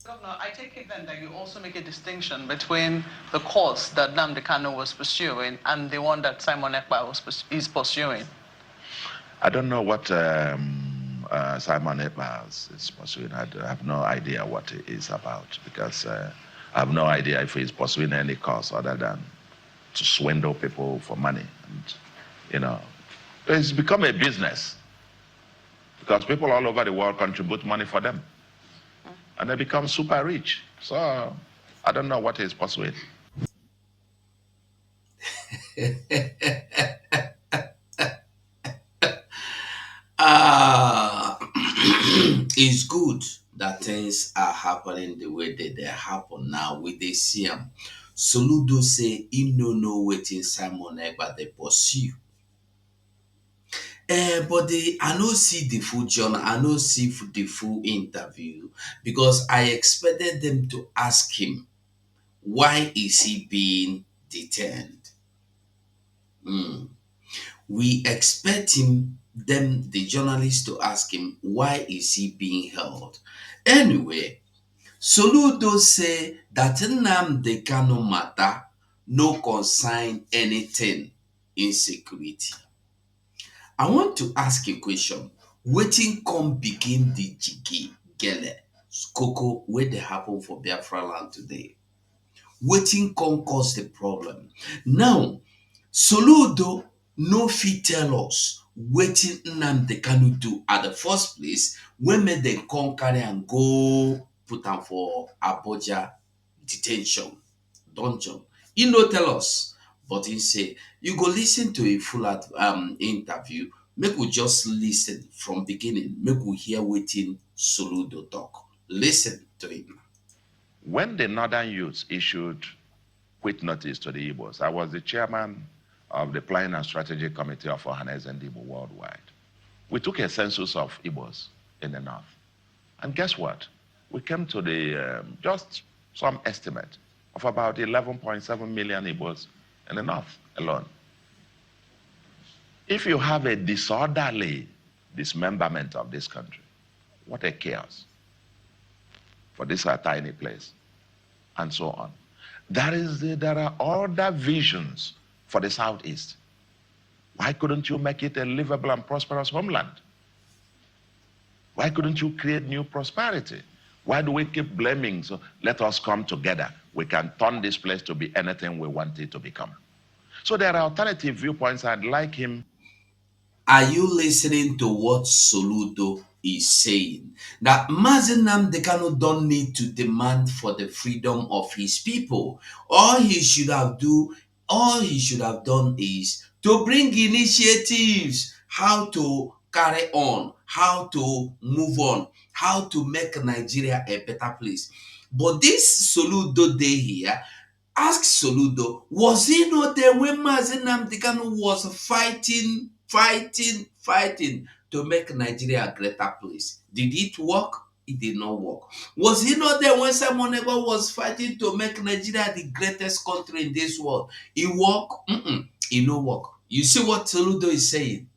Governor, I take it then that you also make a distinction between the course that Nnamdi Kanu was pursuing and the one that Simon Ekpa is pursuing. I don't know what Simon Ekpa is pursuing. I have no idea what it is about because I have no idea if he's pursuing any cause other than to swindle people for money. And, you know, it's become a business because people all over the world contribute money for them and they become super rich. So I don't know what he's pursuing. Ah, it's good that things are happening the way that they happen now with the CM. Soludo say him no know wetin Simon Ekpa dey pursue. But I no see the full journal, I no see the full interview because I expected them to ask him why is he being detained. Hmm. We expect the journalists to ask him why is he being held. Anyway, Soludo say that Nnamdi Kanu matter no consign anything insecurity. I want to ask a question. Wetin come begin the jiggy gele koko wey dey happen for Biafra land today? Wetin come cause the problem? Now, Soludo no fit tell us wetin Nnamdi Kanu do at the first place wey make dem come carry am go put am for Abuja detention dungeon. E no tell us, but he say you go lis ten to a full interview. Make we just lis ten from beginning, make we hear wetin Soludo talk. Lis ten to him. When the Northern Youths issued quit notice to the Igbos, I was the chairman of the Planning and Strategy Committee of Ohanes and Igbo Worldwide. We took a census of Igbos in the North. And guess what? We came to the just some estimate of about 11.7 million Igbos in the North alone. If you have a disorderly dismemberment of this country, what a chaos for this tiny place, and so on. There are other visions for the Southeast. Why couldn't you make it a livable and prosperous homeland? Why couldn't you create new prosperity? Why do we keep blaming? So let us come together. We can turn this place to be anything we want it to become. So there are alternative viewpoints. I'd like him. Are you listening to what Soludo is saying? That Mazi Nnamdi Kanu don't need to demand for the freedom of his people. All he should have all he should have done is to bring initiatives, how to carry on, how to move on, how to make Nigeria a better place. But this Soludo day here, ask Soludo, was he not there when Mazi Nnamdi Kanu was fighting to make Nigeria a greater place? Did it work? It did not work. Was he not there when Simon Ekpa was fighting to make Nigeria the greatest country in this world? It worked? It no work. You see what Soludo is saying?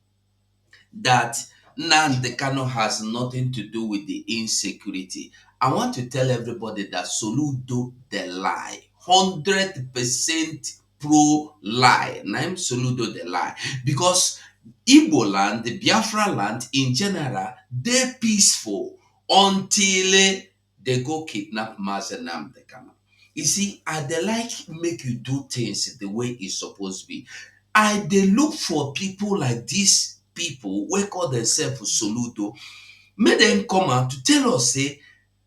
That Nnamdi Kanu has nothing to do with the insecurity. I want to tell everybody that Soludo the lie. 100% pro lie. Name Soludo the lie. Because Igbo land, the Biafra land in general, they peaceful until they go kidnap Mazi Nnamdi Kanu. You see, I dey like make you do things the way it's supposed to be. I dey look for people like dis people wey call themselves Soludo, make dem come out to tell us say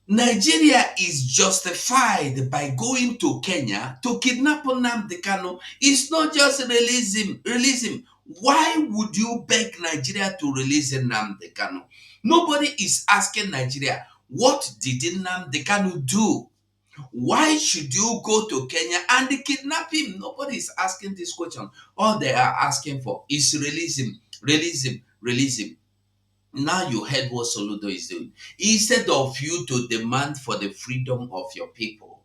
Nigeria is justified by going to Kenya to kidnap Nnamdi Kanu. It's not just release him. Why would you beg Nigeria to release Nnamdi Kanu? Nobody is asking Nigeria, what did Nnamdi Kanu do? Why should you go to Kenya and kidnap him? Nobody is asking this question. All they are asking for is release him, release him, release him. Now you heard what Soludo is doing. Instead of you to demand for the freedom of your people,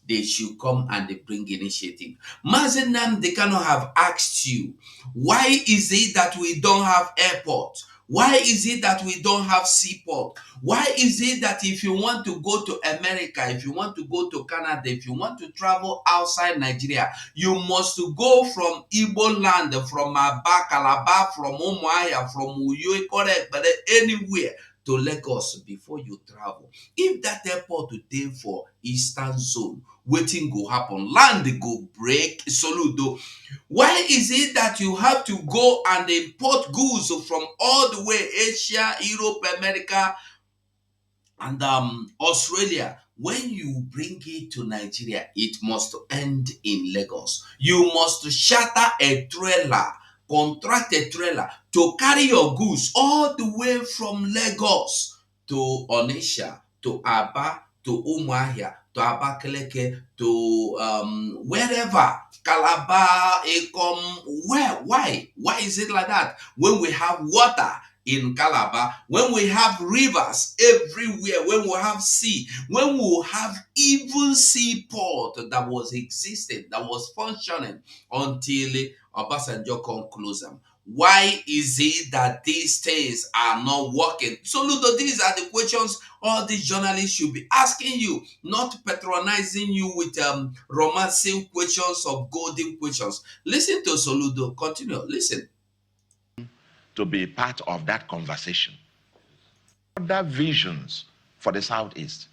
they should come and they bring initiative. Mazi Nnamdi Kanu have asked you, why is it that we don't have airport? Why is it that we don't have seaport? Why is it that if you want to go to America, if you want to go to Canada, if you want to travel outside Nigeria, you must go from Igbo land, from Aba, Calabar, from Umuahia, from Uyo, but anywhere to Lagos before you travel? If that airport dey for eastern zone, wetin go happen? Land go break. Soludo. Why is it that you have to go and import goods from all the way Asia, Europe, America, and Australia? When you bring it to Nigeria, it must end in Lagos. You must charter a trailer, contract a trailer to carry your goods all the way from Lagos to Onitsha, to Aba, to Umuahia, to Abakaleke, to wherever, Calabar, Ekom. Where? Why? Why is it like that? When we have water in Calabar, when we have rivers everywhere, when we have sea, when we have even seaport that was existing, that was functioning until Obasanjo come close them. Why is it that these things are not working? So, Ludo, these are the questions all these journalists should be asking you, not patronizing you with romancing questions or golden questions. Listen to Soludo. Continue. Listen. To be part of that conversation. Other visions for the Southeast.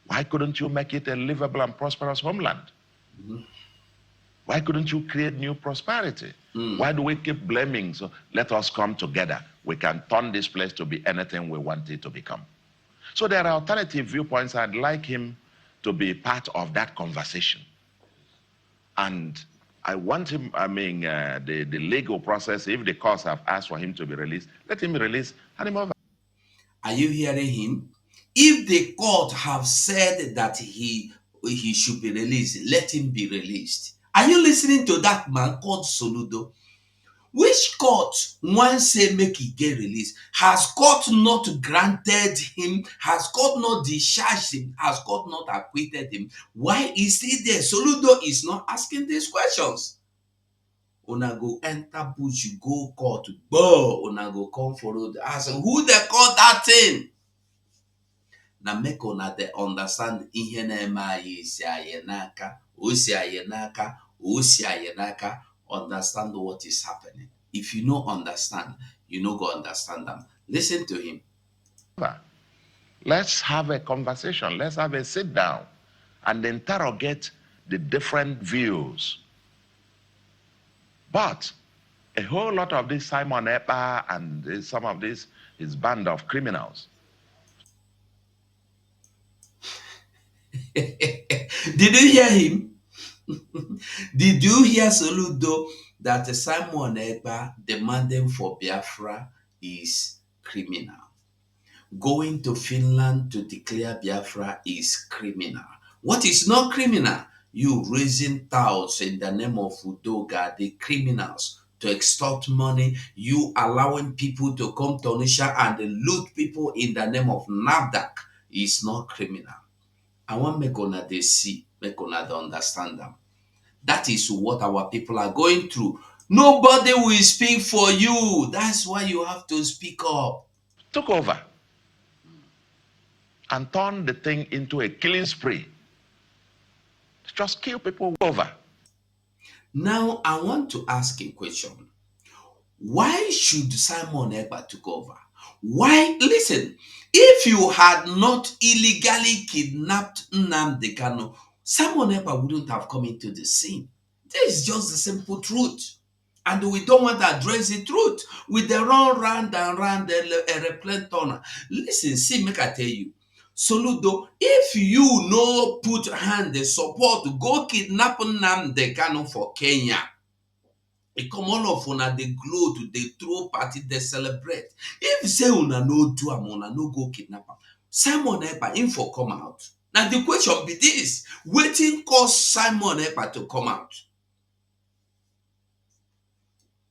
Why couldn't you make it a livable and prosperous homeland? Mm-hmm. Why couldn't you create new prosperity? Why do we keep blaming? So let us come together. We can turn this place to be anything we want it to become. So there are alternative viewpoints. I'd like him to be part of that conversation. And I want him, the legal process, if the courts have asked for him to be released, let him be released, hand him over. Are you hearing him? If the court have said that he should be released, let him be released. Are you listening to that man called Soludo? Which court once say make he get released? Has court not granted him? Has court not discharged him? Has court not acquitted him? Why is he there? Soludo is not asking these questions. Una go enter bush, you go court, una go come follow the ask who they call that thing. Na make una dey understand ihe na-eme anyị isi anyị n'aka, osi anyị n'aka, osi anyị n'aka. Understand what is happening. If you no understand, you no go understand them. Listen to him. Let's have a conversation. Let's have a sit down and interrogate the different views. But a whole lot of this Simon Ekpa and some of this, his band of criminals. Did you hear him? Did you hear Soludo that Simon Ekpa demanding for Biafra is criminal? Going to Finland to declare Biafra is criminal. What is not criminal? You raising touts in the name of Udoga, the criminals, to extort money. You allowing people to come to Onitsha and loot people in the name of NAFDAC is not criminal. I want make una dey see, make una dey understand them. That is what our people are going through. Nobody will speak for you. That's why you have to speak up. Took over and turned the thing into a killing spree. Just kill people over. Now, I want to ask a question. Why should Simon Ekpa take over? Why? Listen, if you had not illegally kidnapped Nnamdi Kanu, Simon Ekpa wouldn't have come into the scene. This is just the simple truth. And we don't want to address the truth. With the run round and round the airplane turner. Listen, see, make I tell you. Soludo, if you no put hand the support to go kidnap Nnamdi Kanu for Kenya, it come all of una dey glow to dey throw party, dey celebrate. If say una no do am, una no go kidnap am, Simon Ekpa him for come out. Now the question be this: wetin cause Simon Ekpa to come out?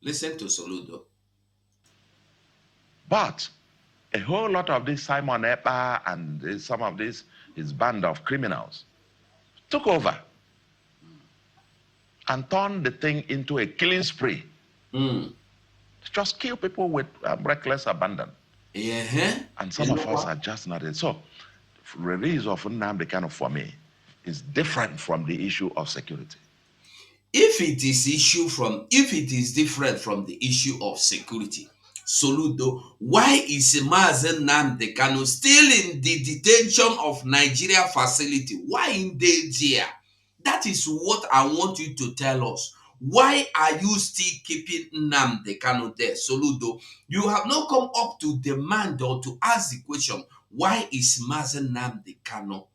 Listen to Soludo. But a whole lot of this Simon Ekpa and some of this, his band of criminals, took over and turned the thing into a killing spree. Just kill people with reckless abandon. And some You of know us what? are just not it. So, release of Nnamdi Kanu for me is different from the issue of security. If it is different from the issue of security, Soludo, why is Mazen Nnamdi Kanu still in the detention of Nigeria facility? Why in there? That is what I want you to tell us. Why are you still keeping Nnamdi Kanu there? Soludo, you have not come up to demand or to ask the question, why is Mazen Nnamdi Kanu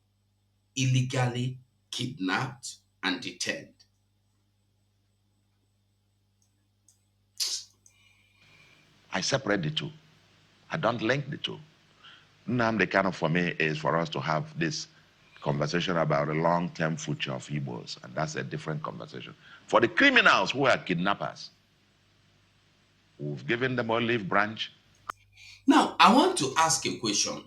illegally kidnapped and detained? I separate the two. I don't link the two. Nnamdi Kanu for me is for us to have this conversation about the long-term future of Igbos, and that's a different conversation. For the criminals who are kidnappers, we've given them olive branch. Now, I want to ask a question.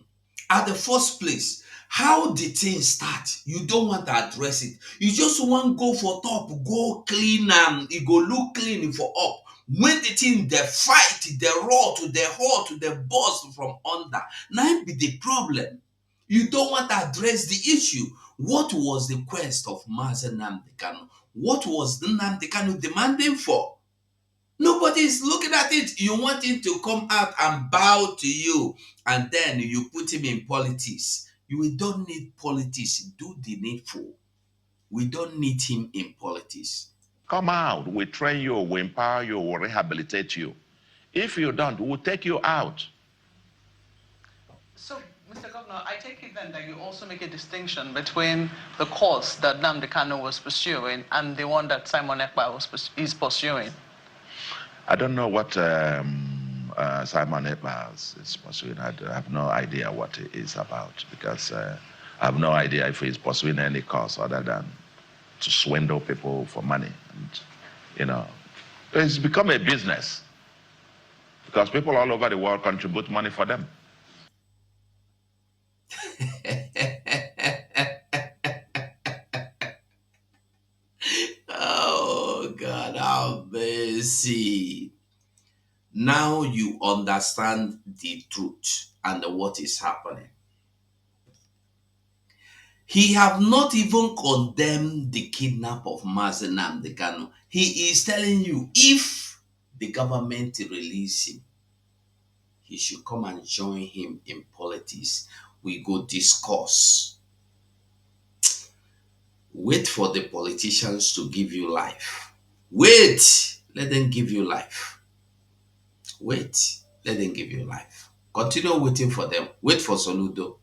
At the first place, how did things start? You don't want to address it. You just want go for top, go clean, it go look clean for up. When the thing they fight, they raw to the hot, to the burst from under. Now be the problem. You don't want to address the issue. What was the quest of Mazen Nnamdi Kanu? What was Nnamdi Kanu demanding for? Nobody is looking at it. You want him to come out and bow to you, and then you put him in politics. We don't need politics. Do the needful. We don't need him in politics. Come out, we train you, we empower you, we rehabilitate you. If you don't, we'll take you out. So, Mr. Governor, I take it then that you also make a distinction between the course that Nnamdi Kanu was pursuing and the one that Simon Ekpa is pursuing. I don't know what Simon Ekpa is pursuing. I have no idea what it is about, because I have no idea if he's pursuing any cause other than to swindle people for money. And, it's become a business because people all over the world contribute money for them. Oh, God, have mercy. Now you understand the truth and what is happening. He have not even condemned the kidnap of Mazen Nnamdi Kanu. He is telling you, if the government release him, he should come and join him in politics. We go discuss. Wait for the politicians to give you life. Wait, let them give you life. Wait, let them give you life. Continue waiting for them. Wait for Soludo.